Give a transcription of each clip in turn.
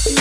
Hello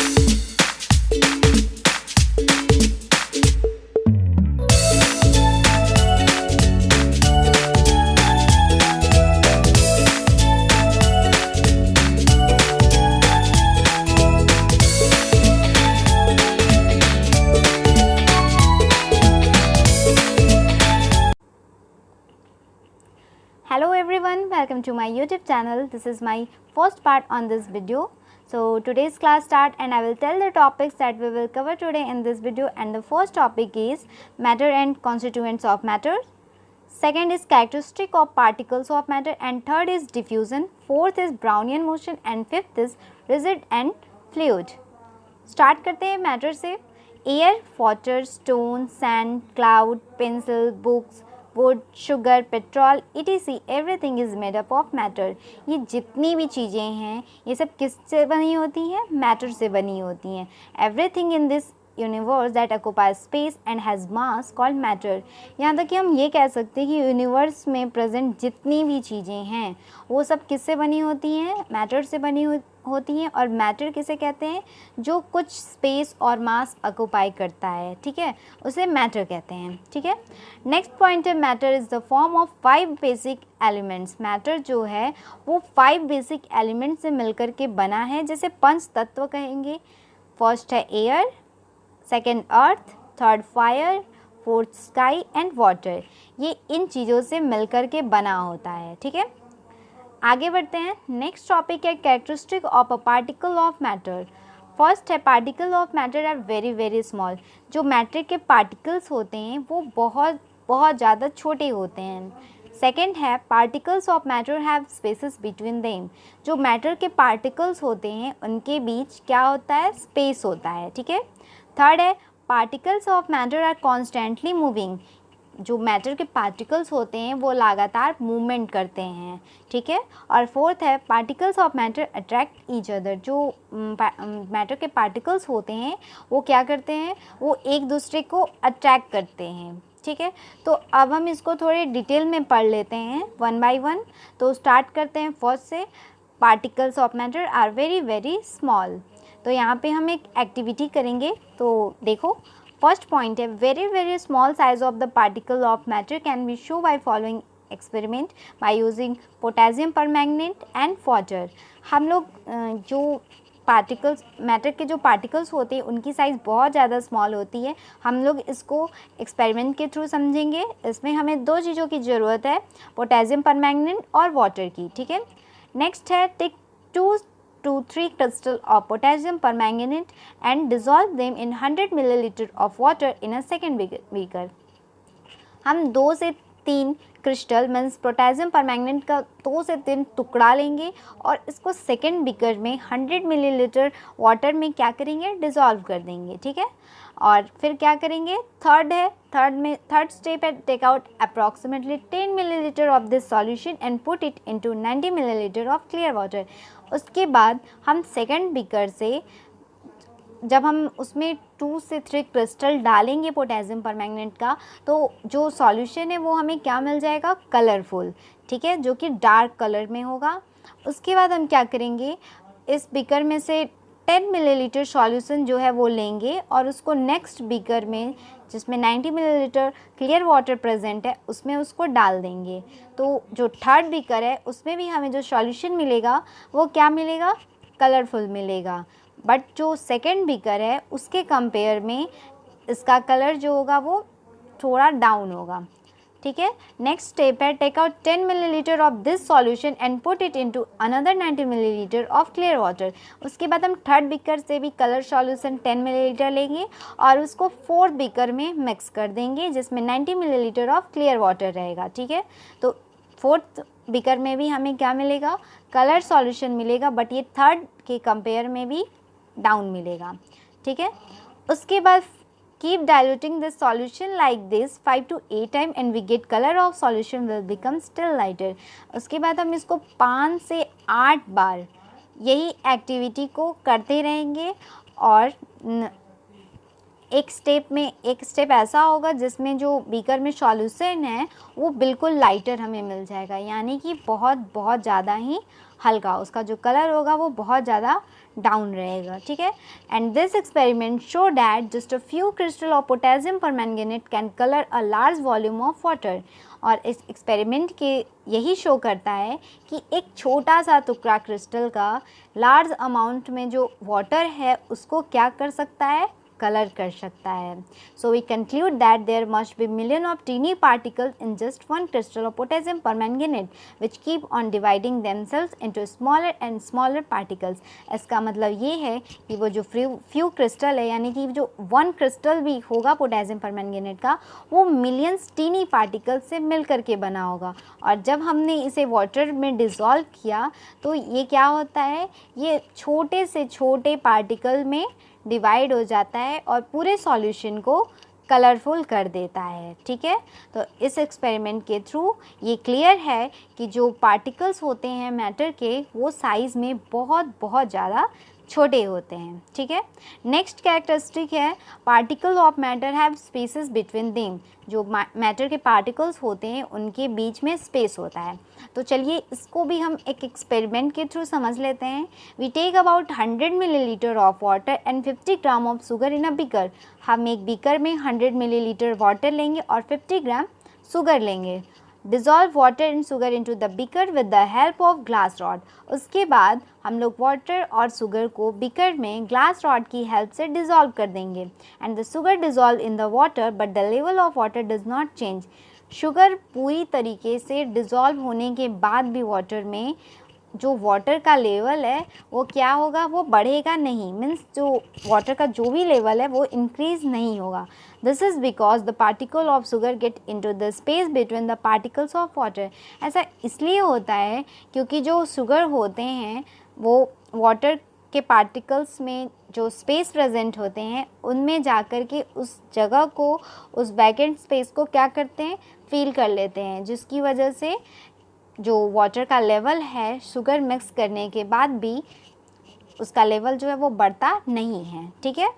everyone, welcome to my YouTube channel. This is my first part on this video. So today's class start and I will tell the topics that we will cover today in this video, and the first topic is matter and constituents of matter. Second is characteristic of particles of matter, and third is diffusion. Fourth is Brownian motion and fifth is rigid and fluid. Start करते हैं matter से. Air, water, stone, sand, cloud, pencil, books, would, sugar, petrol, etc. Everything is made up of matter. ये जितनी भी चीज़ें हैं ये सब किससे बनी होती हैं? मैटर से बनी होती हैं. Everything in this universe that occupies space and has mass called matter. यहाँ तक कि हम ये कह सकते हैं कि यूनिवर्स में प्रेजेंट जितनी भी चीज़ें हैं वो सब किससे बनी होती हैं? मैटर से बनी होती हैं. और मैटर किसे कहते हैं? जो कुछ स्पेस और मास ऑक्यूपाई करता है, ठीक है, उसे मैटर कहते हैं. ठीक है. नेक्स्ट पॉइंट है matter is the form of 5 basic elements. Matter जो है वो 5 बेसिक एलिमेंट्स से मिलकर के बना है, जैसे पंच तत्व कहेंगे. फर्स्ट है air, second earth, third fire, fourth sky and water. ये इन चीज़ों से मिलकर के बना होता है. ठीक है. आगे बढ़ते हैं. नेक्स्ट टॉपिक है characteristic of a particle of matter. First है particle of matter are very very small. जो मैटर के पार्टिकल्स होते हैं वो बहुत बहुत ज़्यादा छोटे होते हैं. सेकेंड है particles of matter have spaces between them. जो मैटर के पार्टिकल्स होते हैं उनके बीच क्या होता है? स्पेस होता है. ठीक है. थर्ड है particles of matter are constantly moving. जो मैटर के पार्टिकल्स होते हैं वो लगातार मूवमेंट करते हैं. ठीक है. और फोर्थ है particles of matter attract each other. जो मैटर के पार्टिकल्स होते हैं वो क्या करते हैं? वो एक दूसरे को अट्रैक्ट करते हैं. ठीक है. तो अब हम इसको थोड़े डिटेल में पढ़ लेते हैं वन बाय वन. तो स्टार्ट करते हैं फर्स्ट से. Particles of matter are very very small. तो यहाँ पे हम एक एक्टिविटी करेंगे. तो देखो फर्स्ट पॉइंट है very very small size of the particle of matter can be show by following experiment by using potassium permanganate and water. हम लोग जो पार्टिकल्स मैटर के जो पार्टिकल्स होते हैं उनकी साइज़ बहुत ज़्यादा स्मॉल होती है. हम लोग इसको एक्सपेरिमेंट के थ्रू समझेंगे. इसमें हमें 2 चीज़ों की ज़रूरत है, पोटेशियम परमैंगनेट और वाटर की. ठीक है. नेक्स्ट है take 2 to 3 crystals of potassium permanganate and dissolve them in 100 milliliter of water in a second beaker. हम 2 से 3 क्रिस्टल मीन्स पोटेशियम परमैंगनेट का 2 से 3 टुकड़ा लेंगे और इसको सेकेंड बीकर में 100 मिलीलीटर वाटर में क्या करेंगे? डिज़ोल्व कर देंगे. ठीक है. और फिर क्या करेंगे? थर्ड स्टेप है take out approximately 10 millilitre of this solution and put it into 90 millilitre of clear water. उसके बाद हम सेकेंड बीकर से जब हम उसमें 2 से 3 क्रिस्टल डालेंगे पोटेशियम परमैंगनेट का, तो जो सॉल्यूशन है वो हमें क्या मिल जाएगा? कलरफुल. ठीक है. जो कि डार्क कलर में होगा. उसके बाद हम क्या करेंगे? इस बीकर में से 10 मिलीलीटर सॉल्यूशन जो है वो लेंगे और उसको नेक्स्ट बीकर में जिसमें 90 मिलीलीटर क्लियर वाटर प्रेजेंट है उसमें उसको डाल देंगे. तो जो थर्ड बीकर है उसमें भी हमें जो सॉल्यूशन मिलेगा वो क्या मिलेगा? कलरफुल मिलेगा. बट जो सेकेंड बीकर है उसके कंपेयर में इसका कलर जो होगा वो थोड़ा डाउन होगा. ठीक है. नेक्स्ट स्टेप है take out 10 millilitre of this solution and put it into another 90 millilitre of clear water. उसके बाद हम थर्ड बीकर से भी कलर सॉल्यूशन 10 मिलीलीटर लेंगे और उसको फोर्थ बीकर में मिक्स कर देंगे जिसमें 90 मिलीलीटर ऑफ क्लियर वाटर रहेगा. ठीक है. तो फोर्थ बीकर में भी हमें क्या मिलेगा? कलर सॉल्यूशन मिलेगा, बट ये थर्ड के कंपेयर में भी डाउन मिलेगा. ठीक है. उसके बाद keep diluting this solution like this 5 to 8 times and we get color of solution will become still lighter. उसके बाद हम इसको 5 से 8 बार यही एक्टिविटी को करते रहेंगे और एक स्टेप ऐसा होगा जिसमें जो बीकर में सॉल्यूशन है वो बिल्कुल लाइटर हमें मिल जाएगा, यानी कि बहुत ज़्यादा ही हल्का. उसका जो कलर होगा वो बहुत ज़्यादा डाउन रहेगा, ठीक है। And this experiment show that just a few crystal of potassium permanganate can colour a large volume of water. और इस एक्सपेरिमेंट के यही शो करता है कि एक छोटा सा टुकड़ा क्रिस्टल का लार्ज अमाउंट में जो वाटर है उसको क्या कर सकता है, कलर कर सकता है। So we conclude that there must be million of tiny particles in just one crystal of potassium permanganate which keep on dividing themselves into smaller and smaller particles. इसका मतलब ये है कि वो जो फ्यू क्रिस्टल है, यानी कि जो वन क्रिस्टल भी होगा पोटेशियम परमैंगनेट का, वो मिलियंस टीनी पार्टिकल से मिल करके बना होगा। और जब हमने इसे वाटर में डिज़ोल्व किया तो ये क्या होता है, ये छोटे से छोटे पार्टिकल में डिवाइड हो जाता है और पूरे सॉल्यूशन को कलरफुल कर देता है, ठीक है। तो इस एक्सपेरिमेंट के थ्रू ये क्लियर है कि जो पार्टिकल्स होते हैं मैटर के, वो साइज़ में बहुत बहुत ज़्यादा छोटे होते हैं, ठीक है। नेक्स्ट कैरेक्टरिस्टिक है particle of matter have spaces between them. जो मैटर के पार्टिकल्स होते हैं उनके बीच में स्पेस होता है। तो चलिए इसको भी हम एक एक्सपेरिमेंट के थ्रू समझ लेते हैं। We take about 100 millilitre of water and 50 gram of sugar in a beaker. हम एक बीकर में 100 मिलीलीटर वाटर लेंगे और 50 ग्राम शुगर लेंगे। Dissolve water and sugar into the beaker with the help of glass rod. उसके बाद हम लोग वाटर और शुगर को बीकर में ग्लास रॉड की हेल्प से डिज़ोल्व कर देंगे। And the sugar dissolve in the water but the level of water does not change. Sugar पूरी तरीके से डिज़ोल्व होने के बाद भी वाटर में जो वाटर का लेवल है वो क्या होगा, वो बढ़ेगा नहीं। मीन्स जो वाटर का जो भी लेवल है वो इंक्रीज़ नहीं होगा। This is because the particle of sugar get into the space between the particles of water. ऐसा इसलिए होता है क्योंकि जो शुगर होते हैं वो वाटर के पार्टिकल्स में जो स्पेस प्रेजेंट होते हैं उनमें जाकर के उस जगह को, उस वैकेंट स्पेस को क्या करते हैं, फील कर लेते हैं, जिसकी वजह से जो वाटर का लेवल है शुगर मिक्स करने के बाद भी उसका लेवल जो है वो बढ़ता नहीं है, ठीक है।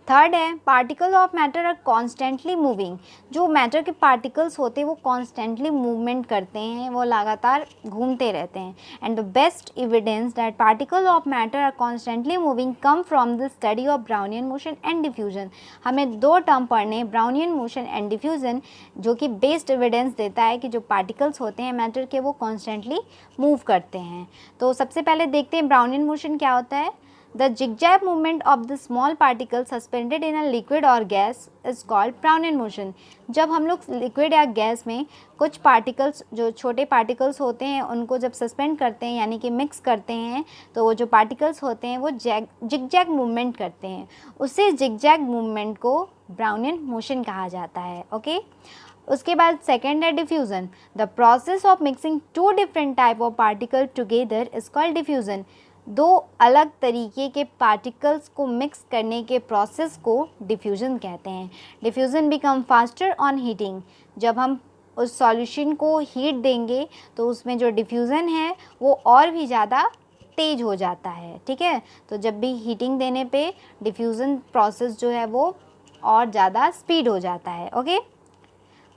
थर्ड है particle of matter are constantly moving. जो मैटर के पार्टिकल्स होते हैं वो कॉन्स्टेंटली मूवमेंट करते हैं, वो लगातार घूमते रहते हैं। And the best evidence that particle of matter are constantly moving come from the study of Brownian motion and diffusion. हमें दो टर्म पढ़ने, ब्राउनियन मोशन एंड डिफ्यूजन, जो कि बेस्ट एविडेंस देता है कि जो पार्टिकल्स होते हैं मैटर के वो कॉन्स्टेंटली मूव करते हैं। तो सबसे पहले देखते हैं ब्राउनियन मोशन क्या होता है। The zigzag movement of the small particles suspended in a liquid or gas is called Brownian motion। जब हम लोग लिक्विड या गैस में कुछ पार्टिकल्स, जो छोटे पार्टिकल्स होते हैं, उनको जब सस्पेंड करते हैं यानी कि मिक्स करते हैं, तो वो जो पार्टिकल्स होते हैं वो जिगजैग मूवमेंट करते हैं। उसी जिगजैग मूवमेंट को ब्राउनियन मोशन कहा जाता है, ओके। उसके बाद सेकेंड है diffusion. The process of mixing two different type of particle together is called diffusion. दो अलग तरीके के पार्टिकल्स को मिक्स करने के प्रोसेस को डिफ्यूज़न कहते हैं। Diffusion become faster on heating. जब हम उस सॉल्यूशन को हीट देंगे तो उसमें जो डिफ्यूज़न है वो और भी ज़्यादा तेज़ हो जाता है, ठीक है। तो जब भी हीटिंग देने पे डिफ्यूज़न प्रोसेस जो है वो और ज़्यादा स्पीड हो जाता है, okay.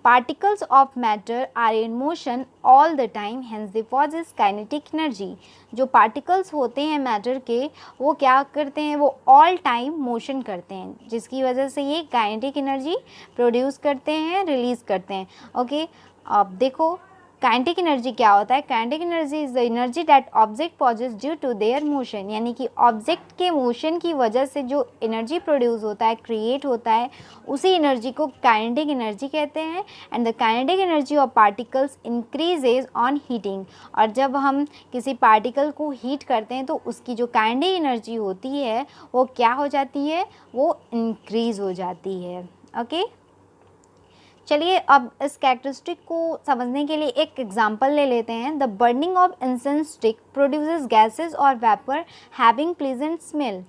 Particles of matter are in motion all the time, hence they possess kinetic energy। जो particles होते हैं मैटर के वो क्या करते हैं, वो all time motion करते हैं, जिसकी वजह से ये kinetic energy प्रोड्यूस करते हैं, रिलीज़ करते हैं, ओके। अब देखो काइनेटिक एनर्जी क्या होता है। Kinetic energy is the energy that object possess due to their motion. यानी कि ऑब्जेक्ट के मोशन की वजह से जो एनर्जी प्रोड्यूस होता है, क्रिएट होता है, उसी एनर्जी को काइनेटिक एनर्जी कहते हैं। And the kinetic energy of particles increases on heating. और जब हम किसी पार्टिकल को हीट करते हैं तो उसकी जो काइनेटिक एनर्जी होती है वो क्या हो जाती है, वो इंक्रीज़ हो जाती है, ओके। चलिए अब इस कैरेक्टरिस्टिक को समझने के लिए एक एग्जांपल ले लेते हैं। The burning of incense stick produces gases और वेपर हैविंग प्लीजेंट स्मेल।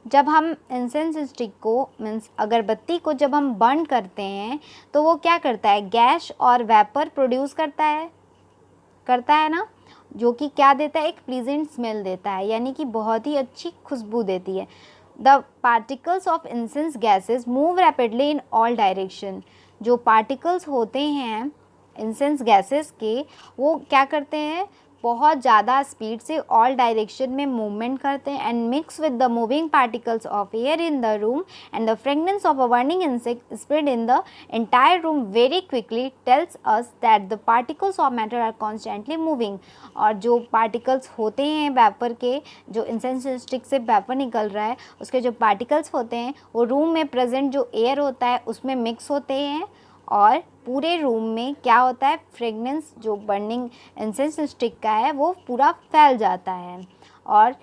जब हम इंसेंस स्टिक को, मीन्स अगरबत्ती को जब हम बर्न करते हैं तो वो क्या करता है, गैस और वेपर प्रोड्यूस करता है ना, जो कि क्या देता है, एक प्लीजेंट स्मेल देता है, यानी कि बहुत ही अच्छी खुशबू देती है। The particles of incense gases move rapidly in all direction. जो पार्टिकल्स होते हैं इंसेंस गैसेस के वो क्या करते हैं, बहुत ज़्यादा स्पीड से ऑल डायरेक्शन में मूवमेंट करते हैं and mix with the moving particles of air in the room and the fragrance of a burning insect spread in the entire room very quickly tells us that the particles of matter are constantly moving. और जो particles होते हैं vapour के, जो incense stick से vapour निकल रहा है उसके जो पार्टिकल्स होते हैं वो रूम में प्रेजेंट जो एयर होता है उसमें मिक्स होते हैं और पूरे रूम में क्या होता है, फ्रेगनेंस जो बर्निंग इंसेंस स्टिक का है वो पूरा फैल जाता है। और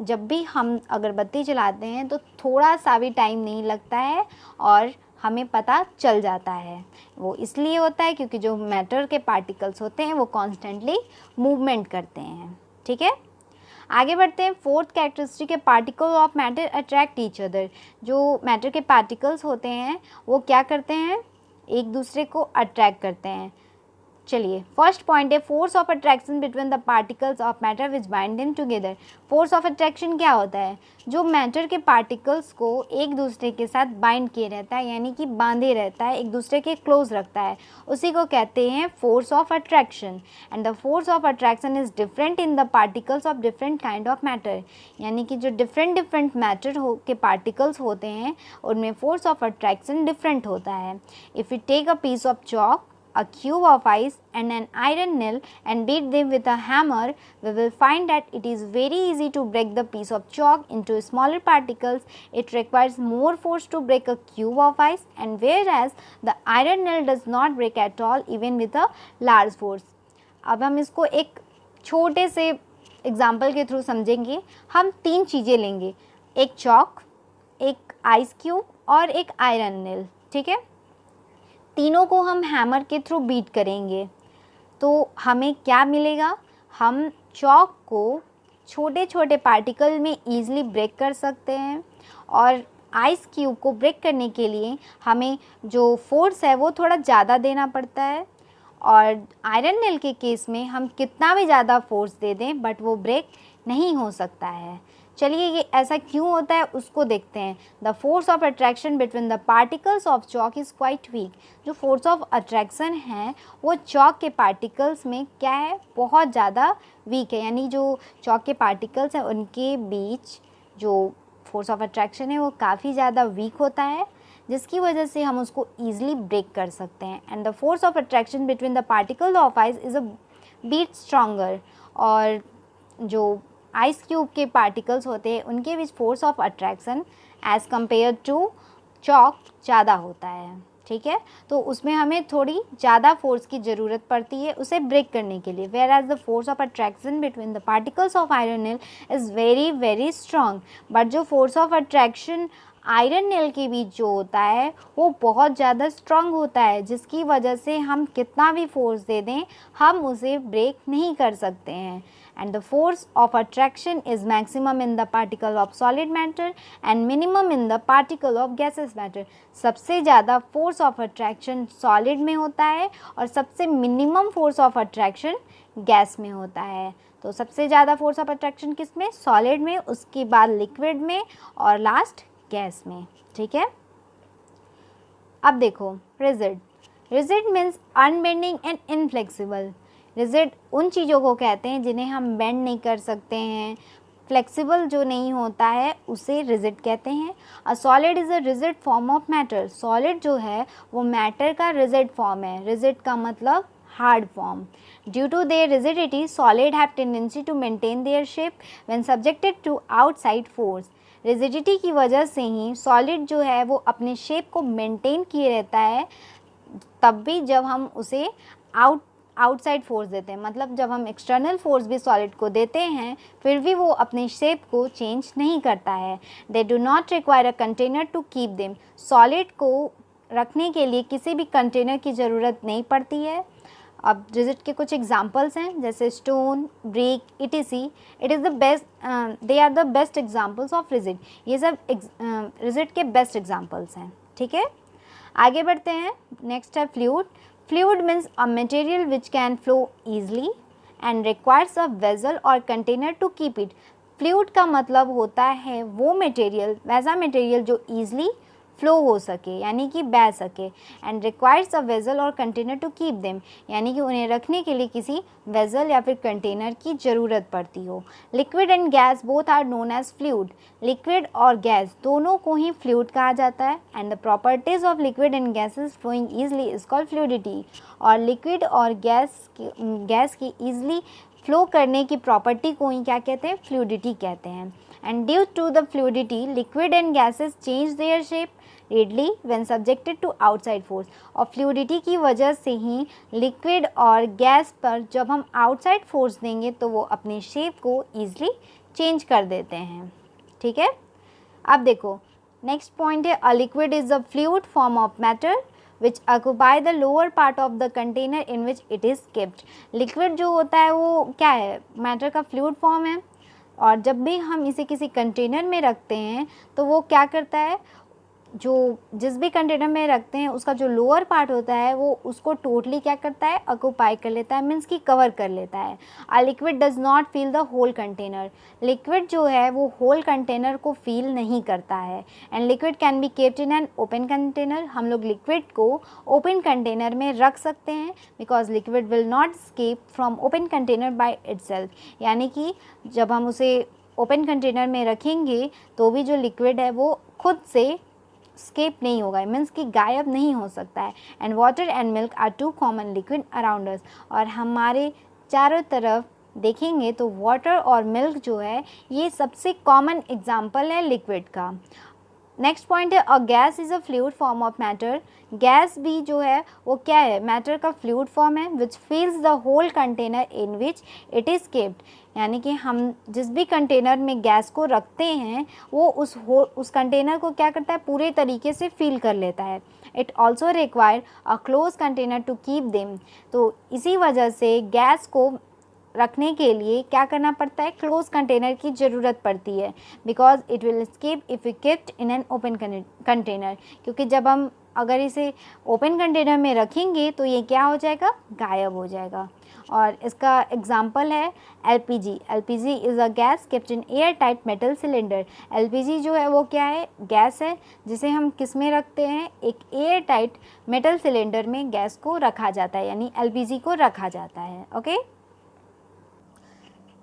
जब भी हम अगरबत्ती जलाते हैं तो थोड़ा सा भी टाइम नहीं लगता है और हमें पता चल जाता है। वो इसलिए होता है क्योंकि जो मैटर के पार्टिकल्स होते हैं वो कॉन्स्टेंटली मूवमेंट करते हैं। ठीक है, आगे बढ़ते हैं। फोर्थ कैरेक्टरिस्टिक है particle of matter attract each other. जो मैटर के पार्टिकल्स होते हैं वो क्या करते हैं, एक दूसरे को अट्रैक्ट करते हैं। चलिए, फर्स्ट पॉइंट है force of attraction between the particles of matter which bind them together. Force of attraction क्या होता है, जो मैटर के पार्टिकल्स को एक दूसरे के साथ बाइंड किए रहता है, यानी कि बांधे रहता है, एक दूसरे के क्लोज रखता है, उसी को कहते हैं force of attraction. And the force of attraction is different in the particles of different kind of matter. यानी कि जो डिफरेंट मैटर के पार्टिकल्स होते हैं उनमें फोर्स ऑफ अट्रैक्शन डिफरेंट होता है। If you take a piece of chalk, a cube of ice and an iron nail and beat them with a hammer, we will find that it is very easy to break the piece of chalk into smaller particles. It requires more force to break a cube of ice, and whereas the iron nail does not break at all even with a large force. अब हम इसको एक छोटे से example के through समझेंगे। हम तीन चीज़ें लेंगे, एक चॉक, एक आइस क्यूब और एक आयरन नेल। ठीक है, तीनों को हम हैमर के थ्रू बीट करेंगे तो हमें क्या मिलेगा, हम चॉक को छोटे छोटे पार्टिकल में ईज़िली ब्रेक कर सकते हैं और आइस क्यूब को ब्रेक करने के लिए हमें जो फोर्स है वो थोड़ा ज़्यादा देना पड़ता है। और आयरन नेल के केस में हम कितना भी ज़्यादा फोर्स दे दें बट वो ब्रेक नहीं हो सकता है। चलिए, ये ऐसा क्यों होता है उसको देखते हैं। The force of attraction between the particles of chalk is quite weak. जो फोर्स ऑफ अट्रैक्शन है वो चॉक के पार्टिकल्स में क्या है, बहुत ज़्यादा वीक है। यानी जो चॉक के पार्टिकल्स हैं उनके बीच जो फोर्स ऑफ अट्रैक्शन है वो काफ़ी ज़्यादा वीक होता है, जिसकी वजह से हम उसको ईजिली ब्रेक कर सकते हैं। And the force of attraction between the particle of ice is a bit stronger. और जो आइस क्यूब के पार्टिकल्स होते हैं उनके बीच force of attraction as compare to chalk ज़्यादा होता है। ठीक है, तो उसमें हमें थोड़ी ज़्यादा फोर्स की ज़रूरत पड़ती है उसे ब्रेक करने के लिए। Whereas the force of attraction between the particles of iron nail is very very strong. But जो force of attraction iron nail के बीच जो होता है वो बहुत ज़्यादा स्ट्रॉन्ग होता है, जिसकी वजह से हम कितना भी फोर्स दे दें हम उसे ब्रेक नहीं कर सकते हैं। And the force of attraction is maximum in the particle of solid matter and minimum in the particle of gaseous matter. सबसे ज़्यादा force of attraction solid में होता है और सबसे minimum force of attraction gas में होता है। तो सबसे ज़्यादा force of attraction किस में, solid में, उसके बाद liquid में और लास्ट गैस में। ठीक है, अब देखो rigid. Rigid means unbending and inflexible. Rigid उन चीज़ों को कहते हैं जिन्हें हम बेंड नहीं कर सकते हैं, फ्लेक्सिबल जो नहीं होता है उसे रिजिड कहते हैं। A solid is a rigid form of matter. Solid जो है वो मैटर का रिजिड फॉर्म है। रिजिड का मतलब hard form. Due to their rigidity solid have tendency to maintain their shape when subjected to outside force. Rigidity की वजह से ही सॉलिड जो है वो अपने शेप को मेंटेन किए रहता है, तब भी जब हम उसे आउटसाइड फोर्स देते हैं, मतलब जब हम एक्सटर्नल फोर्स भी सॉलिड को देते हैं फिर भी वो अपने शेप को चेंज नहीं करता है। They do not require a container to keep them. Solid को रखने के लिए किसी भी कंटेनर की ज़रूरत नहीं पड़ती है। अब रिजिड के कुछ एग्जांपल्स हैं जैसे stone, brick, etc. It is the best, they are the best examples of rigid. ये सब रिजिड के बेस्ट एग्जांपल्स हैं। ठीक है, आगे बढ़ते हैं। नेक्स्ट है fluid. Fluid means a material which can flow easily and requires a vessel or container to keep it. Fluid का मतलब होता है वो मटेरियल, वैसा मटेरियल जो easily फ्लो हो सके यानी कि बह सके, एंड रिक्वायर्स अ वेजल और कंटेनर टू कीप देम, यानी कि उन्हें रखने के लिए किसी वेजल या फिर कंटेनर की ज़रूरत पड़ती हो। Liquid and gas both are known as fluid, liquid और गैस दोनों को ही फ्लूइड कहा जाता है। And the properties of liquid and gases flowing easily is called fluidity, और लिक्विड और गैस की ईजिली फ्लो करने की प्रॉपर्टी को ही क्या कहते हैं, फ्लूइडिटी कहते हैं। And due to the fluidity liquid and gases change their shape readily when subjected to outside force, और फ्लूइडिटी की वजह से ही लिक्विड और गैस पर जब हम आउटसाइड फोर्स देंगे तो वो अपनी शेप को ईजिली चेंज कर देते हैं। ठीक है, अब देखो नेक्स्ट पॉइंट है, a liquid is a fluid form of matter which occupy the lower part of the container in which it is kept। Liquid जो होता है वो क्या है, मैटर का फ्लूइड फॉर्म है, और जब भी हम इसे किसी कंटेनर में रखते हैं तो वो क्या करता है, जो जिस भी कंटेनर में रखते हैं उसका जो लोअर पार्ट होता है वो उसको टोटली क्या करता है, ऑक्यूपाई कर लेता है, मीन्स कि कवर कर लेता है। A liquid does not fill the whole container, liquid जो है वो होल कंटेनर को फील नहीं करता है। And liquid can be kept in an open container, हम लोग लिक्विड को ओपन कंटेनर में रख सकते हैं, because liquid will not escape from open container by itself, यानी कि जब हम उसे ओपन कंटेनर में रखेंगे तो भी जो लिक्विड है वो खुद से स्केप नहीं होगा, मीन्स कि गायब नहीं हो सकता है। And water and milk are two common liquid around us, और हमारे चारों तरफ देखेंगे तो वाटर और मिल्क जो है ये सबसे कॉमन एग्जाम्पल है लिक्विड का। नेक्स्ट पॉइंट है, a gas is a fluid form of matter, gas भी जो है वो क्या है, मैटर का फ्लूइड फॉर्म है, which fills the whole container in which it is kept, यानी कि हम जिस भी कंटेनर में गैस को रखते हैं वो उस कंटेनर को क्या करता है, पूरे तरीके से फिल कर लेता है। It also require a close container to keep them, तो इसी वजह से गैस को रखने के लिए क्या करना पड़ता है, क्लोज कंटेनर की ज़रूरत पड़ती है, because it will escape if you kept in an open container, क्योंकि जब हम अगर इसे ओपन कंटेनर में रखेंगे तो ये क्या हो जाएगा, गायब हो जाएगा। और इसका एग्जांपल है LPG, LPG is a gas kept in air tight metal cylinder, LPG जो है वो क्या है, गैस है जिसे हम किस में रखते हैं, एक एयर टाइट मेटल सिलेंडर में गैस को रखा जाता है, यानी एलपीजी को रखा जाता है। Okay,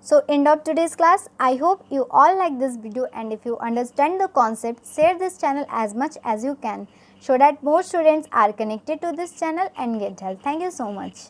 so end of today's class. I hope you all like this video, and if you understand the concept, share this channel as much as you can so that more students are connected to this channel and get help. Thank you so much.